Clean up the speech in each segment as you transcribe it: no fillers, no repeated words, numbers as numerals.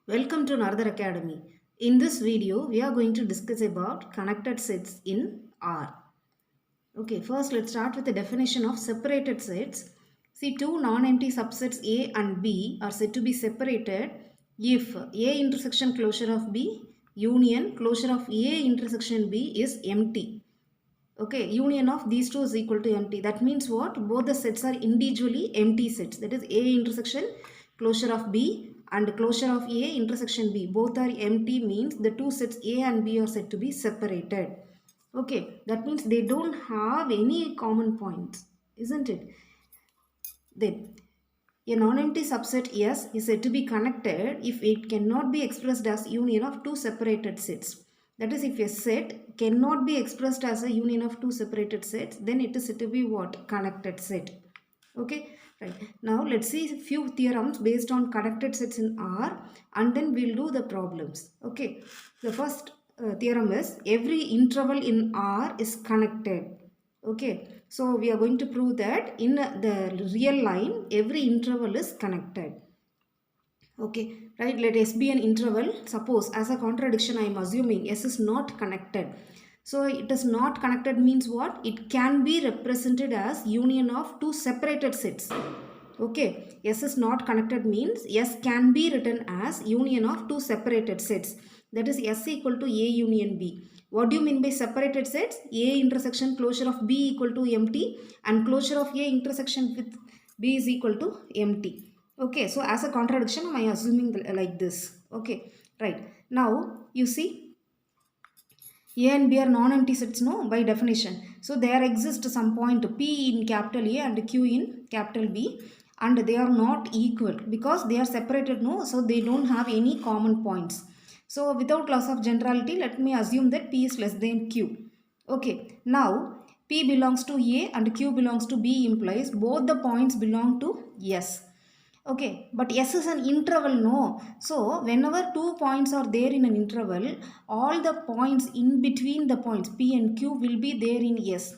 Welcome to Another Academy. In this video, we are going to discuss about connected sets in R. Okay, first let's start with the definition of separated sets. See, two non-empty subsets A and B are said to be separated if A intersection closure of B union closure of A intersection B is empty. Okay, union of these two is equal to empty. That means what? Both the sets are individually empty sets. That is A intersection closure of B and closure of A intersection B. Both are empty means the two sets A and B are said to be separated. Okay, that means they don't have any common points, isn't it? Then a non-empty subset S is said to be connected if it cannot be expressed as union of two separated sets. That is, if a set cannot be expressed as a union of two separated sets, then it is said to be what? Connected set. Okay, right. Now let's see a few theorems based on connected sets in R, and then we'll do the problems. Okay, the first theorem is every interval in R is connected. Okay, so we are going to prove that in the real line every interval is connected. Okay, right, let S be an interval. Suppose as a contradiction I am assuming S is not connected. So it is not connected means what? It can be represented as union of two separated sets. Okay, S is not connected means S can be written as union of two separated sets. That is S equal to A union B. What do you mean by separated sets? A intersection closure of B equal to empty and closure of A intersection with B is equal to empty. Okay, so as a contradiction I am assuming like this. Okay, right. Now you see A and B are non-empty sets, no, by definition. So there exists some point P in capital A and Q in capital B, and they are not equal because they are separated, no, so they don't have any common points. So without loss of generality, let me assume that P is less than Q. Okay, now P belongs to A and Q belongs to B implies both the points belong to S. Okay, but S is an interval, no. So whenever two points are there in an interval, all the points in between the points P and Q will be there in S.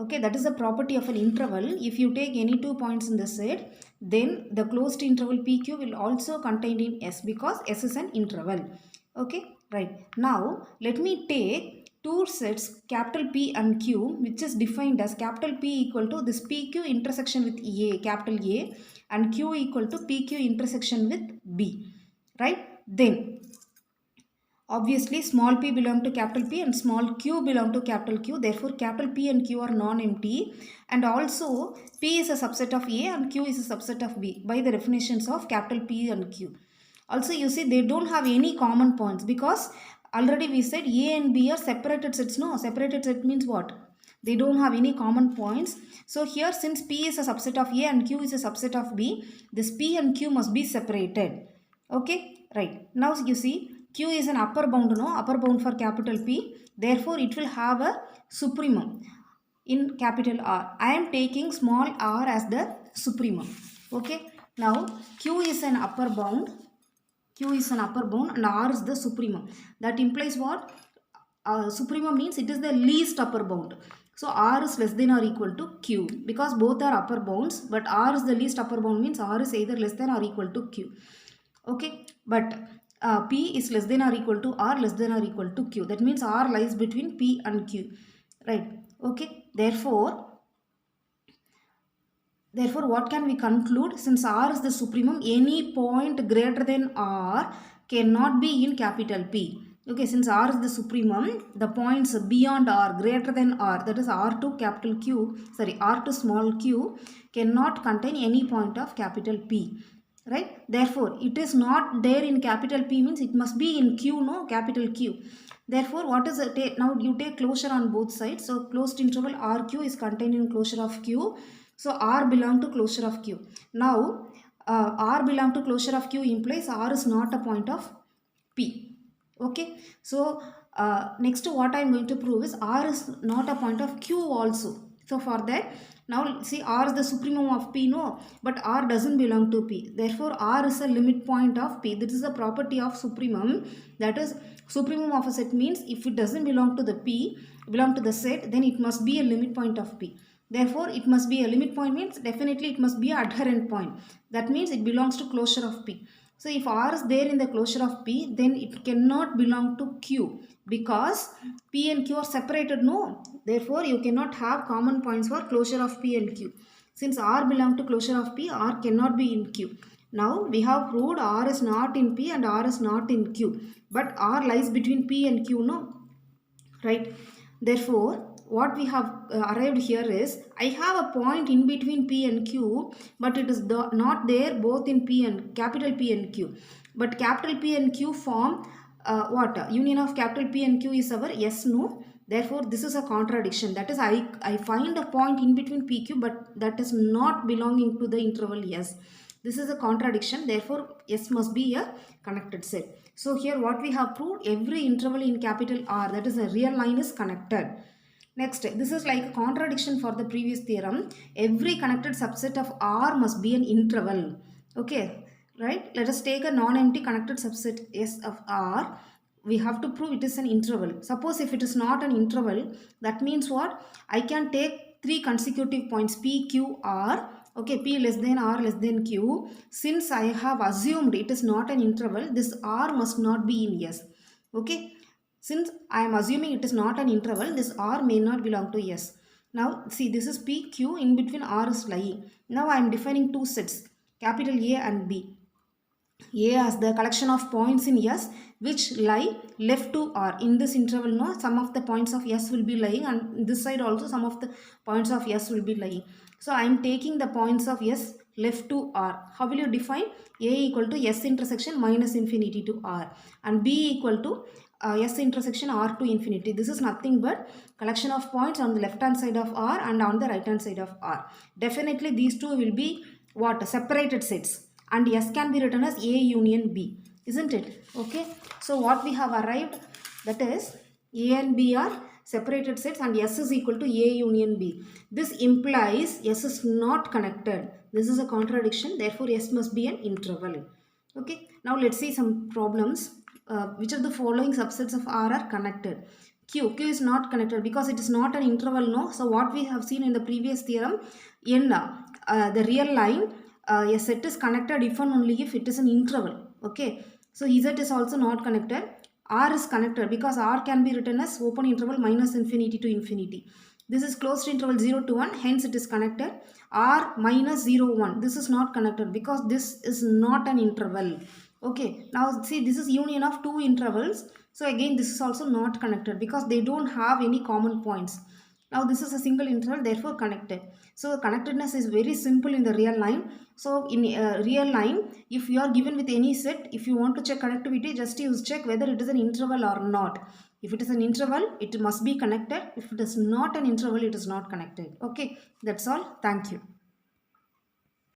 Okay, that is the property of an interval. If you take any two points in the set, then the closed interval PQ will also contain in S because S is an interval. Okay, right. Now let me take two sets capital P and Q, which is defined as capital P equal to this PQ intersection with A, capital A, and Q equal to PQ intersection with B. Right? Then obviously small p belong to capital P and small q belong to capital Q. Therefore capital P and Q are non-empty, and also P is a subset of A and Q is a subset of B by the definitions of capital P and Q. Also you see they don't have any common points because already we said A and B are separated sets. No, separated set means what? They don't have any common points. So here since P is a subset of A and Q is a subset of B, this P and Q must be separated. Okay, right. Now you see Q is an upper bound, no, upper bound for capital P. Therefore it will have a supremum in capital R. I am taking small r as the supremum. Okay, now Q is an upper bound. Q is an upper bound and R is the supremum. That implies what? Supremum means it is the least upper bound. So R is less than or equal to Q because both are upper bounds, but R is the least upper bound means R is either less than or equal to Q. Okay, but P is less than or equal to R less than or equal to Q. That means R lies between P and Q. Right. Okay. Therefore what can we conclude? Since R is the supremum, any point greater than R cannot be in capital P. Okay, since R is the supremum, the points beyond R, greater than R, that is R to capital Q, sorry, R to small q, cannot contain any point of capital P. Right? Therefore, it is not there in capital P means it must be in Q, no, capital Q. Therefore, what is it? Now you take closure on both sides. So closed interval RQ is contained in closure of Q. So R belong to closure of Q. Now R belong to closure of Q implies R is not a point of P. Okay. So next what I am going to prove is R is not a point of Q also. So for that, now see R is the supremum of P, no, but R doesn't belong to P. Therefore R is a limit point of P. This is a property of supremum. That is, supremum of a set means if it doesn't belong to the P, belong to the set, then it must be a limit point of P. Therefore it must be a limit point means definitely it must be an adherent point. That means it belongs to closure of P. So if R is there in the closure of P, then it cannot belong to Q because P and Q are separated, no. Therefore, you cannot have common points for closure of P and Q. Since R belong to closure of P, R cannot be in Q. Now we have proved R is not in P and R is not in Q. But R lies between P and Q, no. Right? Therefore, what we have arrived here is, I have a point in between P and Q, but it is not there both in P and capital P and Q. But capital P and Q form what? Union of capital P and Q is our yes, no. Therefore, this is a contradiction. That is, I find a point in between PQ, but that is not belonging to the interval yes. This is a contradiction. Therefore, S must be a connected set. So here what we have proved, every interval in capital R, that is a real line, is connected. Next, this is like a contradiction for the previous theorem. Every connected subset of R must be an interval. Okay, right? Let us take a non-empty connected subset S of R. We have to prove it is an interval. Suppose if it is not an interval, that means what? I can take three consecutive points P, Q, R. Okay, P less than R less than Q. Since I have assumed it is not an interval, this R must not be in S. Okay. Since I am assuming it is not an interval, this R may not belong to S. Now see, this is P, Q, in between R is lying. Now I am defining two sets, capital A and B. A as the collection of points in S which lie left to R. In this interval, no, some of the points of S will be lying, and this side also some of the points of S will be lying. So I am taking the points of S left to R. How will you define? A equal to S intersection minus infinity to R, and B equal to S intersection R to infinity. This is nothing but collection of points on the left hand side of R and on the right hand side of R. Definitely these two will be what? Separated sets, and S can be written as A union B, isn't it? Okay, so what we have arrived, that is A and B are separated sets and S is equal to A union B. This implies S is not connected. This is a contradiction, therefore S must be an interval. Okay, now let's see some problems. Which of the following subsets of R are connected? Q is not connected because it is not an interval, no. So what we have seen in the previous theorem, in the real line, a set is connected if and only if it is an interval. Okay, so Z is also not connected. R is connected because R can be written as open interval minus infinity to infinity. This is closed interval 0 to 1, hence it is connected. R minus 0, 1, this is not connected because this is not an interval. Okay, now see, this is union of two intervals. So again this is also not connected because they don't have any common points. Now this is a single interval, therefore connected. So connectedness is very simple in the real line. So in a real line, if you are given with any set, if you want to check connectivity, just use check whether it is an interval or not. If it is an interval, it must be connected. If it is not an interval, it is not connected. Okay, that's all. Thank you.